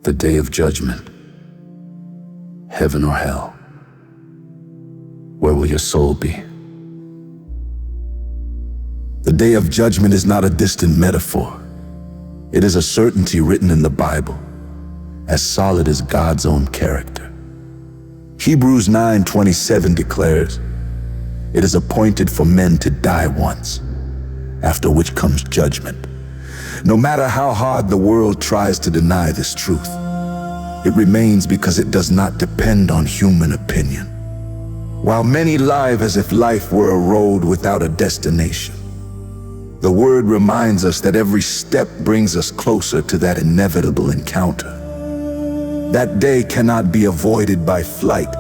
The day of judgment. Heaven or hell? Where will your soul be? The day of judgment is not a distant metaphor. It is a certainty written in the Bible, as solid as God's own character. Hebrews 9:27 declares, "It is appointed for men to die once, after which comes judgment." No matter how hard the world tries to deny this truth, it remains because it does not depend on human opinion. While many live as if life were a road without a destination, the Word reminds us that every step brings us closer to that inevitable encounter. That day cannot be avoided by flight,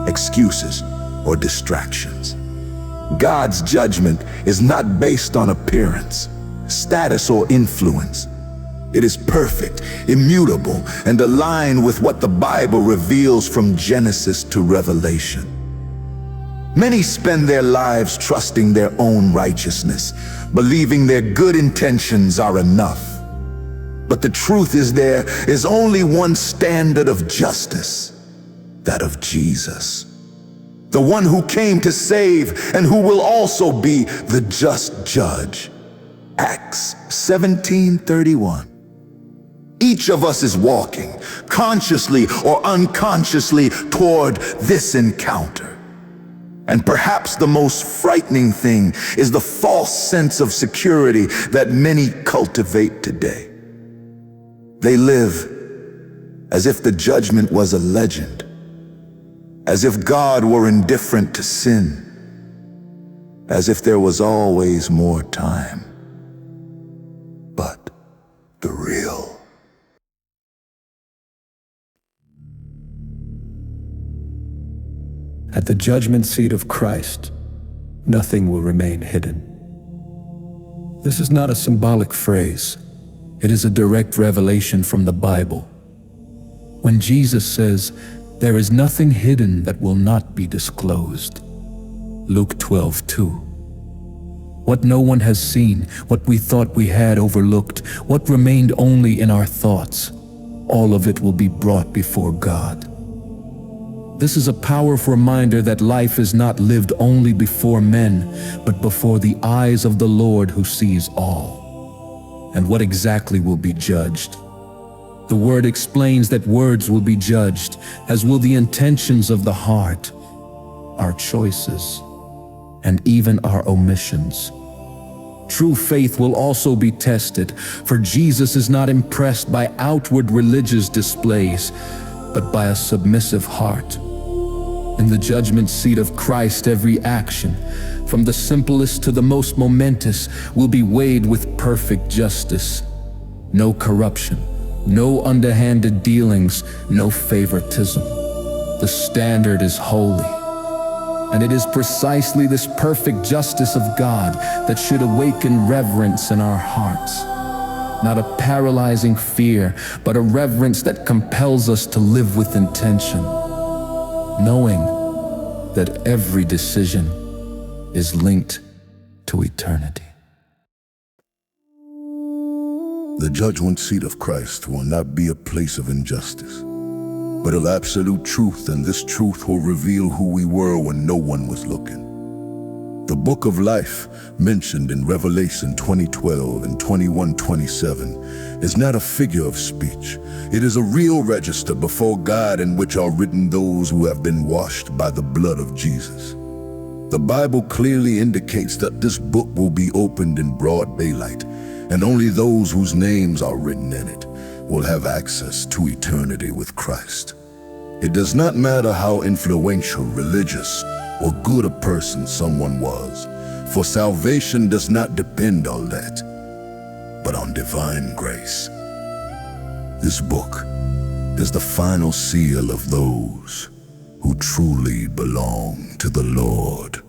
excuses, or distractions. God's judgment is not based on appearance, status, or influence. It is perfect, immutable, and aligned with what the Bible reveals from Genesis to Revelation. Many spend their lives trusting their own righteousness, believing their good intentions are enough. But the truth is, there is only one standard of justice, that of Jesus, the one who came to save and who will also be the just judge. Acts 17:31. Each of us is walking, consciously or unconsciously, toward this encounter. And perhaps the most frightening thing is the false sense of security that many cultivate today. They live as if the judgment was a legend, as if God were indifferent to sin, as if there was always more time. But the real. At the judgment seat of Christ, nothing will remain hidden. This is not a symbolic phrase. It is a direct revelation from the Bible. When Jesus says, "There is nothing hidden that will not be disclosed," Luke 12:2. What no one has seen, what we thought we had overlooked, what remained only in our thoughts, all of it will be brought before God. This is a powerful reminder that life is not lived only before men, but before the eyes of the Lord who sees all. And what exactly will be judged? The Word explains that words will be judged, as will the intentions of the heart, our choices, and even our omissions. True faith will also be tested, for Jesus is not impressed by outward religious displays, but by a submissive heart. In the judgment seat of Christ, every action, from the simplest to the most momentous, will be weighed with perfect justice. No corruption, no underhanded dealings, no favoritism. The standard is holy. And it is precisely this perfect justice of God that should awaken reverence in our hearts. Not a paralyzing fear, but a reverence that compels us to live with intention, knowing that every decision is linked to eternity. The judgment seat of Christ will not be a place of injustice, but of absolute truth, and this truth will reveal who we were when no one was looking. The book of life, mentioned in Revelation 20:12 and 21:27, is not a figure of speech. It is a real register before God in which are written those who have been washed by the blood of Jesus. The Bible clearly indicates that this book will be opened in broad daylight, and only those whose names are written in it will have access to eternity with Christ. It does not matter how influential, religious, or good a person someone was, for salvation does not depend on that, but on divine grace. This book is the final seal of those who truly belong to the Lord.